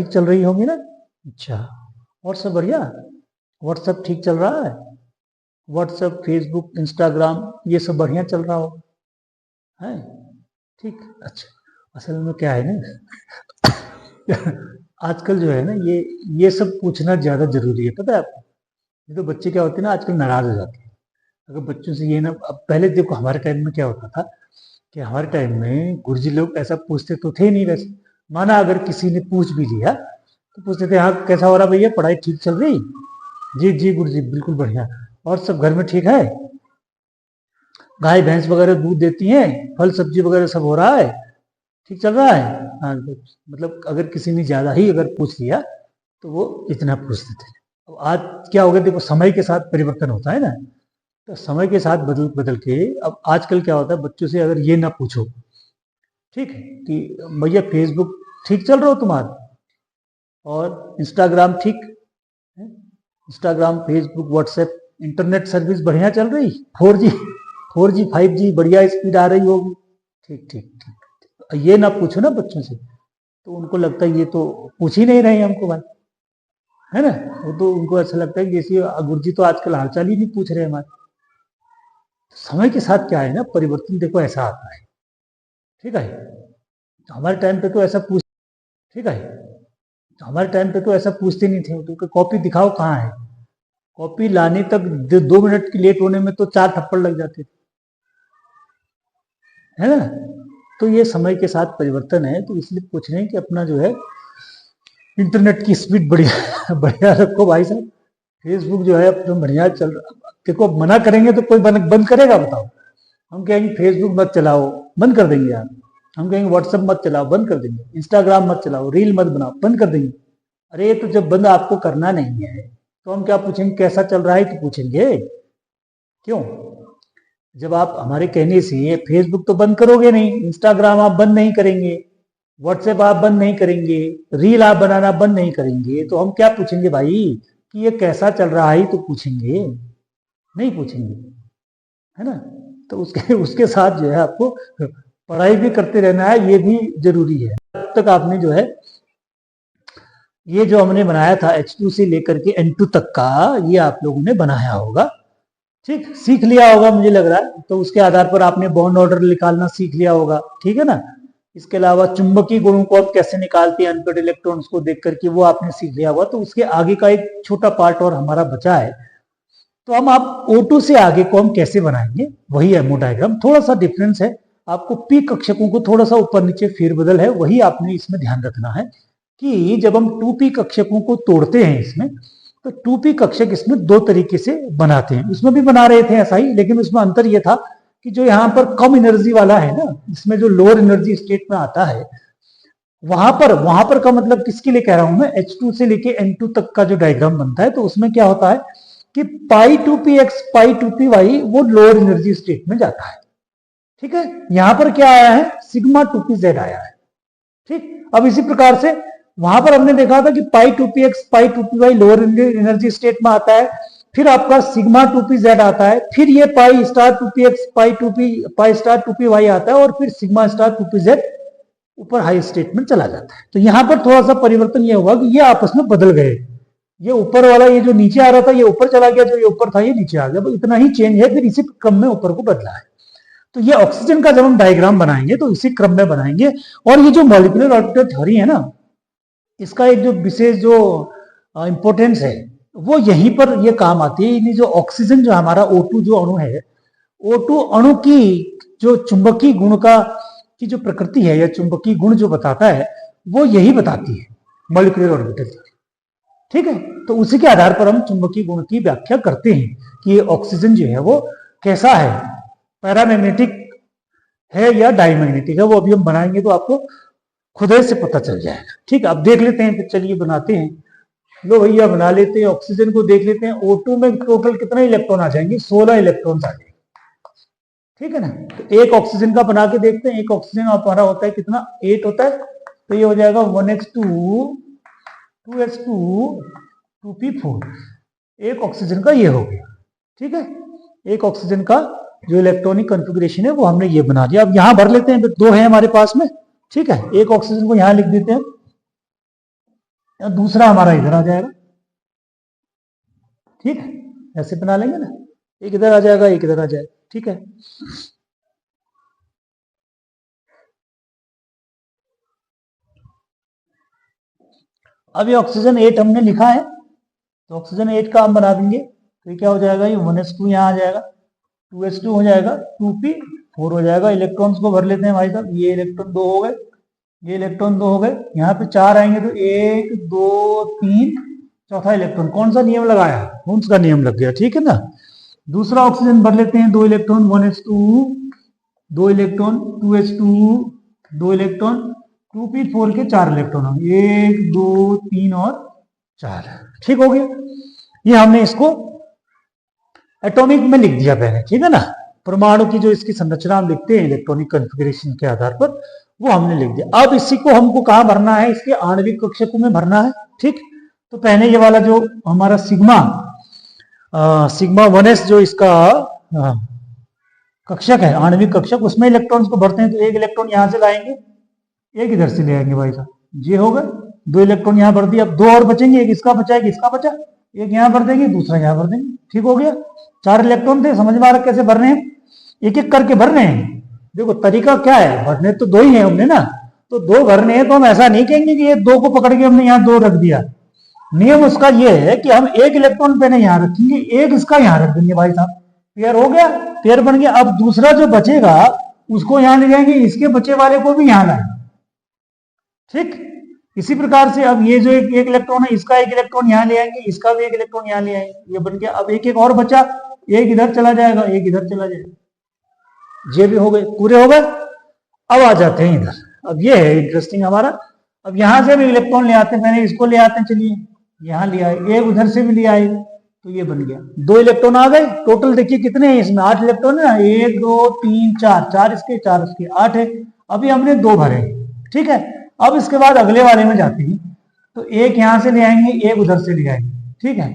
ठीक चल रही होगी ना? अच्छा, और सब बढ़िया? व्हाट्सएप ठीक चल रहा है? व्हाट्सएप, फेसबुक, इंस्टाग्राम ये सब बढ़िया चल रहा हो है? ठीक, अच्छा। असल में क्या है ना आजकल जो है ना ये सब पूछना ज़्यादा ज़रूरी है, पता है आपको? ये तो बच्चे क्या होते हैं ना आजकल नाराज़ हो जाते हैं। अगर बच्चों से ये ना, अब पहले देखो हमारे टाइम में क्या होता था कि हमारे टाइम में गुरुजी लोग ऐसा पूछते तो थे नहीं वैसे। माना अगर किसी ने पूछ भी लिया तो पूछते थे, हाँ कैसा हो रहा भैया, पढ़ाई ठीक चल रही? जी जी गुरुजी बिल्कुल बढ़िया। और सब घर में ठीक है? गाय भैंस वगैरह दूध देती हैं, फल सब्जी वगैरह सब हो रहा है, ठीक चल रहा है? हाँ मतलब अगर किसी ने ज्यादा ही अगर पूछ लिया तो वो इतना पूछते थे। अब आज क्या हो गया, देखो समय के साथ परिवर्तन होता है ना, तो समय के साथ बदल बदल के अब आजकल क्या होता है, बच्चों से अगर ये ना पूछो ठीक है कि भैया फेसबुक ठीक चल रहा हो तुम्हारा, और इंस्टाग्राम ठीक है? Instagram, Facebook, WhatsApp, internet service बढ़िया चल रही? 4G, 4G 5G बढ़िया स्पीड आ रही होगी? ठीक ठीक ठीक। ये ना पूछो ना बच्चों से, तो उनको लगता है ये तो पूछ ही नहीं रहे हमको भाई, है ना? वो तो उनको ऐसा लगता है कि जैसे गुरुजी तो आजकल हालचाल ही नहीं पूछ रहे हमारे। समय के साथ क्या है ना, परिवर्तन देखो ऐसा आता है, ठीक है? तो हमारे टाइम पे तो ऐसा पूछ ठीक है, तो हमारे टाइम पे तो ऐसा पूछते नहीं थे, तो कॉपी दिखाओ कहाँ है, कॉपी लाने तक 2 मिनट की लेट होने में तो 4 थप्पड़ लग जाते थे, है ना? तो ये समय के साथ परिवर्तन है, तो इसलिए पूछ रहे हैं कि अपना जो है इंटरनेट की स्पीड बढ़िया बढ़िया रखो भाई साहब। फेसबुक जो है अपना बढ़िया चल रहा, देखो मना करेंगे तो कोई बंद करेगा बताओ? हम कहेंगे फेसबुक मत चलाओ, बंद कर देंगे आप। हम कहेंगे व्हाट्सएप मत चलाओ, बंद कर देंगे। इंस्टाग्राम मत चलाओ, रील मत बनाओ, बंद कर देंगे। अरे तो जब बंद आपको करना नहीं है तो हम क्या पूछेंगे, कैसा चल रहा है तो पूछेंगे? क्यों? जब आप हमारे कहने से फेसबुक तो बंद करोगे नहीं, इंस्टाग्राम आप बंद नहीं करेंगे, व्हाट्सएप आप बंद नहीं करेंगे, रील आप बनाना बंद नहीं करेंगे, तो हम क्या पूछेंगे भाई कि ये कैसा चल रहा है तो पूछेंगे? नहीं पूछेंगे, है ना? तो उसके उसके साथ जो है आपको पढ़ाई भी करते रहना है, ये भी जरूरी है। अब तक आपने जो है ये जो हमने बनाया था H2 से लेकर के N2 तक का, ये आप लोगों ने बनाया होगा, ठीक, सीख लिया होगा मुझे लग रहा है। तो उसके आधार पर आपने बॉन्ड ऑर्डर निकालना सीख लिया होगा, ठीक है ना? इसके अलावा चुंबकीय गुणों को आप कैसे निकालते हैं अनपेड इलेक्ट्रॉन्स को देख करके, वो आपने सीख लिया होगा। तो उसके आगे का एक छोटा पार्ट और हमारा बचा है, तो हम आप O2 से आगे को हम कैसे बनाएंगे, वही एमओ डायग्राम। थोड़ा सा डिफरेंस है, आपको पी कक्षकों को थोड़ा सा ऊपर नीचे फेरबदल है, वही आपने इसमें ध्यान रखना है कि जब हम 2p कक्षकों को तोड़ते हैं इसमें, तो 2p कक्षक इसमें 2 तरीके से बनाते हैं। उसमें भी बना रहे थे ऐसा ही, लेकिन उसमें अंतर यह था कि जो यहाँ पर कम एनर्जी वाला है ना, इसमें जो लोअर एनर्जी स्टेट में आता है, वहां पर का मतलब किसके लिए कह रहा हूं मैं, H2 से लेके N2 तक का जो डायग्राम बनता है, तो उसमें क्या होता है कि पाई 2px पाई 2py वो लोअर एनर्जी स्टेट में जाता है, ठीक है? यहां पर क्या आया है, सिग्मा 2pz आया है, ठीक। अब इसी प्रकार से वहां पर हमने देखा था कि पाई 2px पाई 2py लोअर एनर्जी स्टेट में आता है, फिर आपका सिग्मा 2pz आता है, फिर ये pi star 2px pi star 2py आता है, और फिर सिग्मा स्टार 2pz ऊपर हाई स्टेट में चला जाता है। तो यहां पर थोड़ा सा परिवर्तन यह हुआ कि ये आपस में बदल गए, ये ऊपर वाला ये जो नीचे आ रहा था ये ऊपर चला गया, जो ये ऊपर था ये नीचे आ गया, इतना ही चेंज है, फिर इसी क्रम में ऊपर को बदला है। तो ये ऑक्सीजन का जब हम डायग्राम बनाएंगे तो इसी क्रम में बनाएंगे। और ये जो मॉलिक्यूलर ऑर्बिटल थ्योरी है ना, इसका एक जो विशेष जो इंपोर्टेंस है वो यहीं पर ये काम आती है। ये जो ऑक्सीजन जो हमारा O2 जो अणु है, O2 अणु की जो चुंबकीय गुण का की जो प्रकृति है या चुंबकीय गुण जो बताता है, वो यही बताती है मॉलिक्यूलर ऑर्बिटल थ्योरी, ठीक है? तो उसी के आधार पर हम चुंबकीय गुण की व्याख्या करते हैं कि ये ऑक्सीजन जो है वो कैसा है, पैरामैग्नेटिक है या डायमैग्नेटिक है, वो अभी हम बनाएंगे तो आपको खुद से पता चल जाएगा, ठीक है? अब देख लेते हैं, फिर चलिए बनाते हैं। लो भैया बना लेते हैं, ऑक्सीजन को देख लेते हैं। O2 में टोटल कितने इलेक्ट्रॉन आ जाएंगे, 16 इलेक्ट्रॉन आ जाएंगे, ठीक है ना? तो एक ऑक्सीजन का बना के देखते हैं। एक ऑक्सीजन हमारा होता है कितना, 8 होता है, तो ये हो जाएगा 1s2 2s2 2p4। एक ऑक्सीजन का ये हो गया, ठीक है? एक ऑक्सीजन का जो इलेक्ट्रॉनिक कॉन्फ़िगरेशन है वो हमने ये बना दिया। अब यहां भर लेते हैं, 2 है हमारे पास में, ठीक है? एक ऑक्सीजन को यहां लिख देते हैं, दूसरा हमारा इधर आ जाएगा। ठीक है, ऐसे बना लेंगे ना, एक इधर आ जाएगा, एक इधर आ जाएगा। ठीक है, अब ये ऑक्सीजन 8 हमने लिखा है, तो ऑक्सीजन 8 का हम बना देंगे। तो ये क्या हो जाएगा, ये 1s2 यहाँ आ जाएगा, 2s2 हो जाएगा, 2p4 हो जाएगा। इलेक्ट्रॉन्स को भर लेते हैं भाई साहब। ये इलेक्ट्रॉन 2 हो गए, ये इलेक्ट्रॉन 2 हो गए, यहाँ पे 4 आएंगे तो 1 2 3, चौथा इलेक्ट्रॉन। कौन सा नियम लगाया, हुन्स का नियम लग गया। ठीक है ना। दूसरा ऑक्सीजन भर लेते हैं, 2 electron 1s2, 2 electron 2s2, 2 electron 2p4 के 4 इलेक्ट्रॉन होंगे, 1 2 3 और 4। ठीक हो गया। ये हमने इसको एटॉमिक में लिख दिया पहले। ठीक है ना, परमाणु की जो इसकी संरचना हम लिखते हैं इलेक्ट्रॉनिक कॉन्फ़िगरेशन के आधार पर, वो हमने लिख दिया। अब इसी को हमको कहाँ भरना है, इसके आणविक कक्षकों में भरना है। ठीक, तो पहले ये वाला जो हमारा सिग्मा 1s जो इसका कक्षक है, आणविक कक्षक, उसमें इलेक्ट्रॉन्स को भरते हैं। तो एक इलेक्ट्रॉन यहां से लाएंगे, एक इधर से ले आएंगे भाई साहब, ये होगा 2 इलेक्ट्रॉन यहां भर दिया। अब 2 और बचेंगे, एक इसका बचा, एक इसका बचा, एक यहां भर देंगे, दूसरा यहां भर देंगे। ठीक हो गया, 4 इलेक्ट्रॉन थे। समझ में आ रहा कैसे भरने हैं, एक एक करके भरने हैं। देखो तरीका क्या है, भरने तो 2 ही है हमने ना, तो 2 भरने हैं। तो हम ऐसा नहीं कहेंगे कि ये 2 को पकड़ के हमने यहाँ 2 रख दिया। नियम उसका ये है कि हम एक इलेक्ट्रॉन पहले यहां रखेंगे, एक इसका यहां रख देंगे भाई साहब। पेयर हो गया, पेयर बन गया। अब दूसरा जो बचेगा उसको यहां ले जाएंगे, इसके बचे वाले को भी यहां लाएंगे। ठीक, इसी प्रकार से अब ये जो एक इलेक्ट्रॉन है, इसका एक इलेक्ट्रॉन यहां ले आएंगे, इसका भी एक इलेक्ट्रॉन यहां ले आएंगे, ये बन गया। अब एक एक और बचा, एक इधर चला जाएगा, एक इधर चला जाएगा। ये भी हो गए, पूरे हो गए। अब आ जाते हैं इधर। अब ये है इंटरेस्टिंग हमारा। अब यहां से भी इलेक्ट्रॉन ले आते हैं, मैंने इसको ले आते हैं, चलिए यहां ले आए, एक उधर से भी ले आए, तो ये बन गया। 2 इलेक्ट्रॉन आ गए। टोटल देखिए कितने हैं इसमें, 8 इलेक्ट्रॉन है ना, 1 2 3 4, 4 इसके 4 उसके, 8 है। अभी हमने 2 भरे। ठीक है, अब इसके बाद अगले वाले में जाते हैं, तो एक यहां से ले आएंगे, एक उधर से ले आएंगे। ठीक है,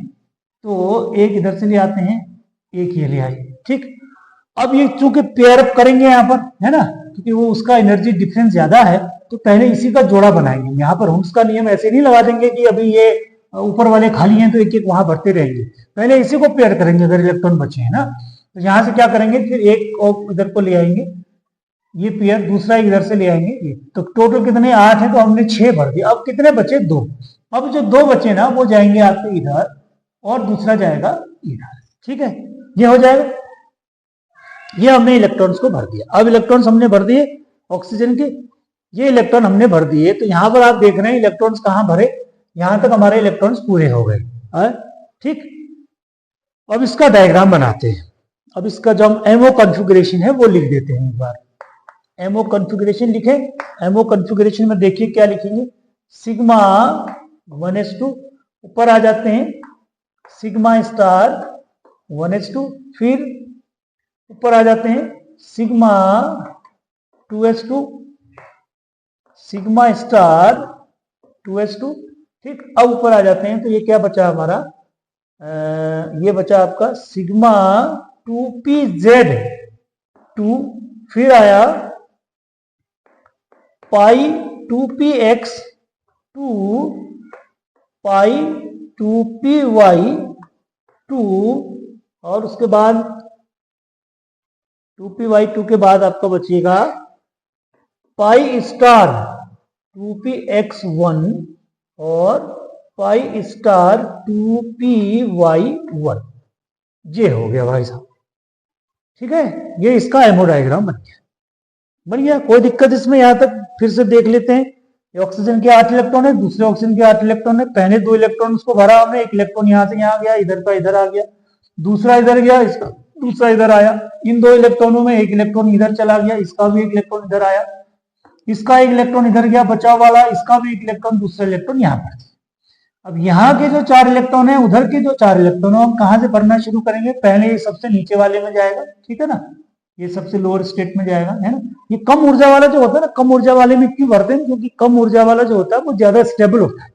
तो एक इधर से ले आते हैं, एक ये ले आए। ठीक, अब ये चूंकि पेयर अप करेंगे यहाँ पर, है ना, क्योंकि वो उसका एनर्जी डिफरेंस ज्यादा है, तो पहले इसी का जोड़ा बनाएंगे। यहाँ पर हुम्स का नियम ऐसे नहीं लगा देंगे कि अभी ये ऊपर वाले खाली हैं तो एक एक वहां भरते रहेंगे। पहले इसी को पेयर करेंगे अगर इलेक्ट्रॉन बचे हैं ना। तो यहां से क्या करेंगे, फिर एक और इधर को ले आएंगे, ये पेयर, दूसरा इधर से ले आएंगे। ये तो टोटल कितने, 8 है, तो हमने 6 भर दिया। अब कितने बचे, 2। अब जो 2 बचे ना, वो जाएंगे आपके इधर और दूसरा जाएगा इधर। ठीक है, ये हो जाएगा। ये हमने इलेक्ट्रॉन्स को भर दिया। अब इलेक्ट्रॉन्स हमने भर दिए ऑक्सीजन के, ये इलेक्ट्रॉन हमने भर दिए। तो यहां पर आप देख रहे हैं इलेक्ट्रॉन्स कहां भरे, यहां तक हमारे इलेक्ट्रॉन्स पूरे हो गए। ठीक, अब इसका डायग्राम बनाते हैं। अब इसका जो हम एमओ कॉन्फ़िगरेशन है वो लिख देते हैं एक बार। एमओ कॉन्फ़िगरेशन लिखे। एमओ कॉन्फ़िगरेशन में देखिए क्या लिखेंगे, सिग्मा 1s2, ऊपर आ जाते हैं सिग्मा स्टार 1s2, फिर ऊपर आ जाते हैं sigma 2s2, sigma star 2s2। ठीक, अब ऊपर आ जाते हैं, तो ये क्या बचा हमारा, ये बचा आपका सिग्मा 2pz2, फिर आया पाई 2px2, पाई 2py2, और उसके बाद 2py2 के बाद आपका बचेगा पाई स्टार 2px1 और पाई स्टार 2py1। ये हो गया भाई साहब। ठीक है, ये इसका एमओ डायग्राम बन गया। कोई दिक्कत इसमें, यहां तक फिर से देख लेते हैं। ये ऑक्सीजन के 8 इलेक्ट्रॉन है, दूसरे ऑक्सीजन के 8 इलेक्ट्रॉन है। पहले 2 इलेक्ट्रॉन उसको भरा हमने, एक इलेक्ट्रॉन यहां से यहां गया, इधर का इधर आ गया, दूसरा इधर गया, इसका दूसरा इधर आया। इन 2 इलेक्ट्रॉनों में एक इलेक्ट्रॉन इधर चला गया, इसका भी एक इलेक्ट्रॉन इधर आया, इसका एक इलेक्ट्रॉन इधर गया बचाव वाला, इसका भी एक इलेक्ट्रॉन, दूसरा इलेक्ट्रॉन यहाँ पर। अब यहाँ के जो 4 इलेक्ट्रॉन है, उधर के जो 4 इलेक्ट्रॉन है, हम कहां से भरना शुरू करेंगे, पहले ये सबसे नीचे वाले में जाएगा। ठीक है ना, ये सबसे लोअर स्टेट में जाएगा, है ना। ये कम ऊर्जा वाला जो होता है ना, कम ऊर्जा वाले में क्यों भरते हैं, क्योंकि कम ऊर्जा वाला जो होता है वो ज्यादा स्टेबल होता है।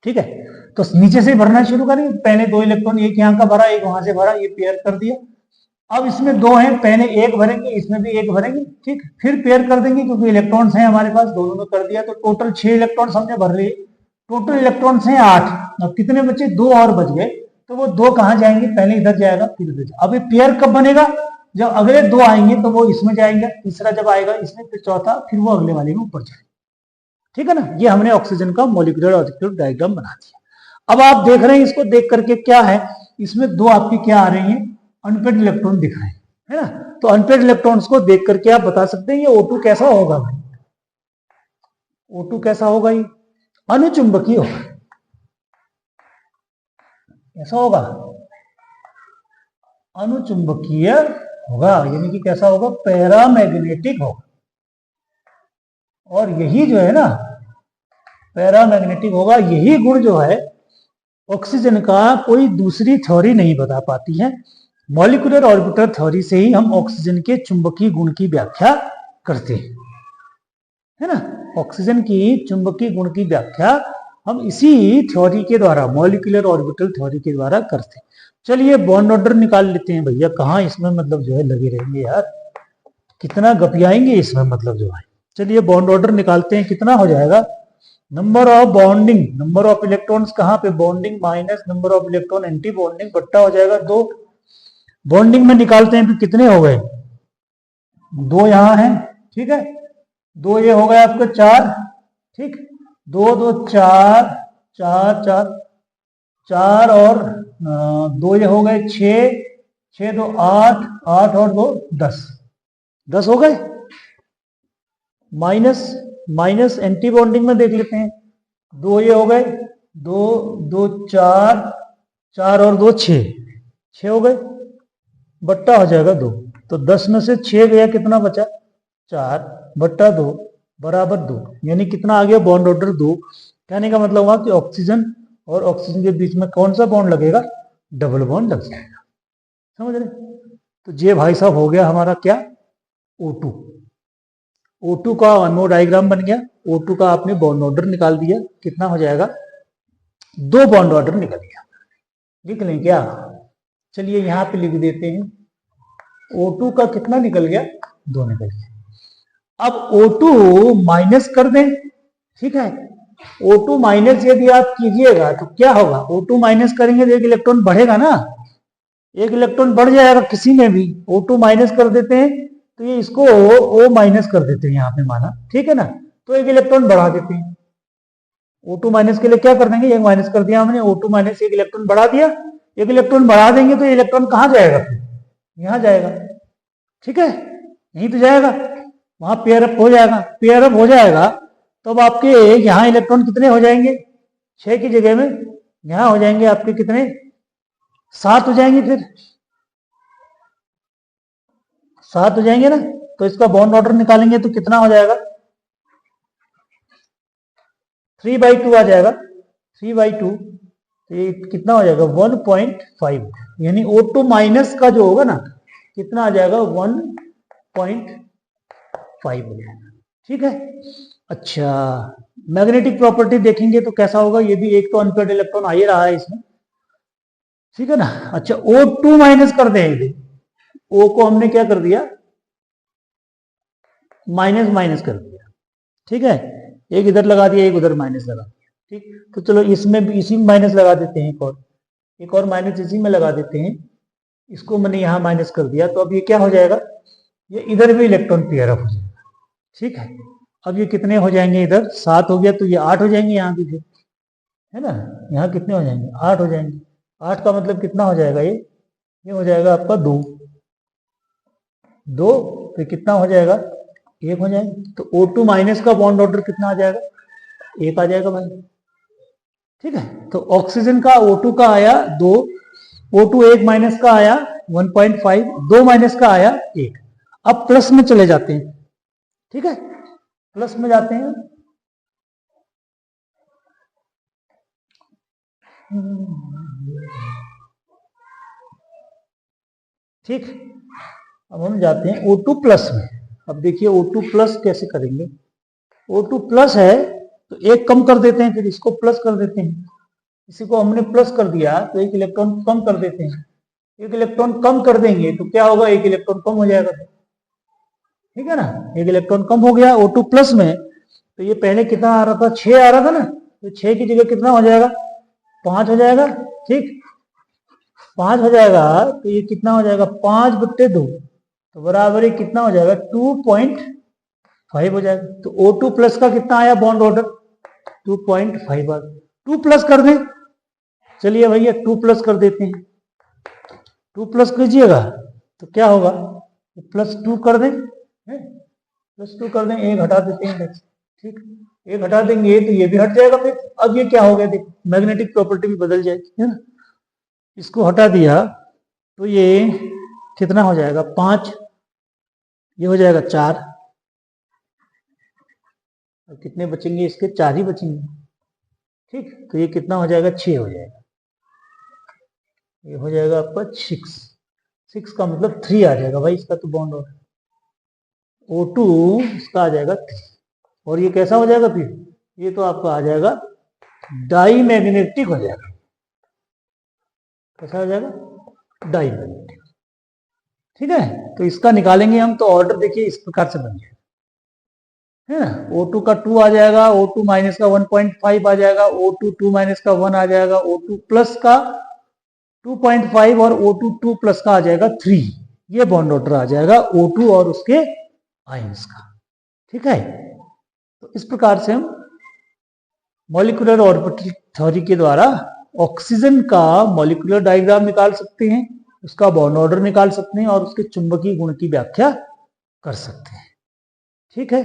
ठीक है, तो नीचे से भरना शुरू करेंगे। पहले 2 इलेक्ट्रॉन, एक यहाँ का भरा, एक वहां से भरा, ये पेयर कर दिया। अब इसमें 2 हैं, पहले एक भरेंगे, इसमें भी एक भरेंगे। ठीक, फिर पेयर कर देंगे, क्योंकि इलेक्ट्रॉन्स हैं हमारे पास, दोनों में कर दिया, तो टोटल 6 इलेक्ट्रॉन्स हमने भर लिए। टोटल इलेक्ट्रॉन्स हैं 8। अब कितने बचे, 2 और बच गए, तो वो 2 कहां जाएंगे, पहले इधर जाएगा फिर इधर जाएगा। अब ये पेयर कब बनेगा, जब अगले 2 आएंगे तो वो इसमें जाएंगे, तीसरा जब आएगा इसमें, फिर चौथा, फिर वो अगले वाले में ऊपर जाएगा। ठीक है ना, ये हमने ऑक्सीजन का मॉलिक्यूलर ऑर्बिटल डायग्राम बना दिया। अब आप देख रहे हैं, इसको देख करके क्या है, इसमें 2 आपके क्या आ रही हैं, अनपेड इलेक्ट्रॉन दिख रहे हैं, है ना। तो अनपेड इलेक्ट्रॉन्स को देख करके आप बता सकते हैं ये O2 कैसा होगा भाई, O2 कैसा होगा, ये अनुचुंबकीय होगा, ऐसा होगा, अनुचुंबकीय होगा, यानी कि कैसा होगा, पैरामैग्नेटिक होगा। और यही जो है ना पैरामैग्नेटिक होगा, यही गुण जो है ऑक्सीजन का कोई दूसरी थ्योरी नहीं बता पाती है। मॉलिक्यूलर ऑर्बिटल थ्योरी से ही हम ऑक्सीजन के चुंबकीय गुण की व्याख्या करते हैं, है ना। ऑक्सीजन की चुंबकीय गुण की व्याख्या हम इसी थ्योरी के द्वारा, मॉलिक्यूलर ऑर्बिटल थ्योरी के द्वारा करते हैं। चलिए बॉन्ड ऑर्डर निकाल लेते हैं भैया, कहाँ इसमें मतलब जो है लगे रहेंगे यार, कितना गपियाएंगे इसमें मतलब जो है। चलिए बॉन्ड ऑर्डर निकालते हैं, कितना हो जाएगा, number of bonding, number of electrons कहाँ पे, bonding minus number of electron anti bonding, बट्टा हो जाएगा 2। बॉन्डिंग में निकालते हैं, फिर कितने हो गए, 2 यहां है, ठीक है, 2 ये हो गया आपका 4, ठीक, 2 2 4 4 4 4 और 2 ये हो गए 6 6 2 8 8 और 2 10 हो गए। माइनस माइनस एंटी बॉन्डिंग में देख लेते हैं, 2 ये हो गए 2 2 4 4 और 2 6 हो गए, बट्टा हो जाएगा 2। तो 10 में से 6 गया, कितना बचा, 4 बट्टा 2 बराबर 2, यानी कितना आ गया, बॉन्ड ऑर्डर 2। कहने का मतलब हुआ कि ऑक्सीजन और ऑक्सीजन के बीच में कौन सा बॉन्ड लगेगा, डबल बॉन्ड लग जाएगा, समझ रहे। तो ये भाई साहब हो गया हमारा क्या, O2। O2 का एमओ डायग्राम बन गया, O2 का आपने बॉन्ड ऑर्डर निकाल दिया, कितना हो जाएगा, 2 बॉन्ड ऑर्डर निकल गया। लिख लें क्या, चलिए यहां पे लिख देते हैं, O2 का कितना निकल गया, 2 निकल गया। अब O2 माइनस कर दें, ठीक है, O2 माइनस यदि आप कीजिएगा तो क्या होगा, O2 माइनस करेंगे तो 1 इलेक्ट्रॉन बढ़ेगा ना, 1 इलेक्ट्रॉन बढ़ जाएगा किसी में भी। O2 माइनस कर देते हैं तो ये इसको O माइनस कर देते हैं यहाँ पे माना, ठीक है ना, तो 1 इलेक्ट्रॉन बढ़ा देते हैं। O2 माइनस के लिए क्या कर देंगे, 1 माइनस कर दिया हमने, O2 माइनस 1 इलेक्ट्रॉन बढ़ा दिया, 1 इलेक्ट्रॉन बढ़ा देंगे तो ये इलेक्ट्रॉन कहाँ जाएगा, फिर यहाँ जाएगा, ठीक है, यहीं तो जाएगा, वहां पेयर अप हो जाएगा। पेयर अप हो जाएगा तो अब आपके यहाँ इलेक्ट्रॉन कितने हो जाएंगे, 6 की जगह में यहाँ हो जाएंगे आपके कितने, 7 हो जाएंगे, फिर 7 हो जाएंगे ना। तो इसका बॉन्ड ऑर्डर निकालेंगे तो कितना हो जाएगा, 3/2 आ जाएगा, 3/2, तो ये कितना हो जाएगा, 1.5, यानी O2 माइनस का जो होगा ना कितना आ जाएगा, 1.5 हो जाएगा, ठीक है। अच्छा, मैग्नेटिक प्रॉपर्टी देखेंगे तो कैसा होगा, ये भी एक तो अनपेड इलेक्ट्रॉन आ ही रहा है इसमें, ठीक है ना। अच्छा, O2 माइनस कर देंगे, O को हमने क्या कर दिया, माइनस माइनस कर दिया, ठीक है, एक इधर लगा दिया, एक उधर माइनस लगा दिया, ठीक। तो चलो इसमें भी इसी में माइनस लगा देते हैं, एक और माइनस इसी में लगा देते हैं, इसको मैंने यहां माइनस कर दिया, तो अब ये क्या हो जाएगा, ये इधर भी इलेक्ट्रॉन पेयर अप हो जाएगा, ठीक है। अब ये कितने हो जाएंगे, इधर 7 हो गया तो ये 8 हो जाएंगे यहाँ भी, फिर है ना, यहाँ कितने हो जाएंगे, 8 हो जाएंगे। 8 का मतलब कितना हो जाएगा, ये हो जाएगा आपका 2, फिर कितना हो जाएगा, 1 हो जाएगा। तो O2 माइनस का बॉन्ड ऑर्डर कितना आ जाएगा, 1 आ जाएगा भाई, ठीक है। तो ऑक्सीजन का O2 का आया 2, O2 1 माइनस का आया 1.5, 2 माइनस का आया 1। अब प्लस में चले जाते हैं, ठीक है, प्लस में जाते हैं, ठीक। अब हम जाते हैं O2 प्लस में। अब देखिए O2 प्लस कैसे करेंगे, O2 प्लस है तो 1 कम कर देते हैं, फिर इसको प्लस कर देते हैं, इसी को हमने प्लस कर दिया तो 1 इलेक्ट्रॉन कम कर देते हैं, 1 इलेक्ट्रॉन कम कर देंगे तो क्या होगा, 1 इलेक्ट्रॉन कम हो जाएगा, ठीक है ना, 1 इलेक्ट्रॉन कम हो गया O2 प्लस में। तो ये पहले कितना आ रहा था, 6 आ रहा था ना, तो 6 की जगह कितना हो जाएगा, 5 हो जाएगा। ठीक, 5 हो जाएगा तो ये कितना हो जाएगा, 5/2, तो बराबर ये कितना हो जाएगा, 2.5 हो जाएगा। तो O2 प्लस का कितना आया बॉन्ड ऑर्डर, 2.5 आ। 2 प्लस कर दें, चलिए भैया 2 प्लस कर देते हैं। 2 प्लस कीजिएगा तो क्या होगा, +2 कर दें, +2 कर दें, 1 हटा देते हैं। ठीक, 1 हटा देंगे तो ये भी हट जाएगा। फिर अब ये क्या हो गया, देखो मैग्नेटिक प्रॉपर्टी भी बदल जाएगी, है ना। इसको हटा दिया तो ये कितना हो जाएगा, 5, ये हो जाएगा 4, और कितने बचेंगे इसके, 4 ही बचेंगे। ठीक, तो ये कितना हो जाएगा, 6 हो जाएगा। ये हो जाएगा आपका 6 का मतलब 3 आ जाएगा भाई इसका तो बॉन्ड ऑर्डर। O2 इसका आ जाएगा 3, और ये कैसा हो जाएगा फिर, ये तो आपका आ जाएगा डाई मैग्नेटिक हो जाएगा। कैसा हो जाएगा, डाई मैग्नेटिक। ठीक है, तो इसका निकालेंगे हम, तो ऑर्डर देखिए इस प्रकार से बन जाएगा, है ना। O2 का 2 आ जाएगा, O2 माइनस का 1.5 आ जाएगा, O2 2 माइनस का 1 आ जाएगा, O2 प्लस का 2.5 और O2 2 प्लस का आ जाएगा 3। ये बॉन्ड ऑर्डर आ जाएगा O2 और उसके आयंस का। ठीक है, तो इस प्रकार से हम मॉलिक्यूलर ऑर्बिटल थ्योरी के द्वारा ऑक्सीजन का मॉलिक्यूलर डायग्राम निकाल सकते हैं, उसका बॉन्ड ऑर्डर निकाल सकते हैं और उसके चुंबकीय गुण की व्याख्या कर सकते हैं। ठीक है।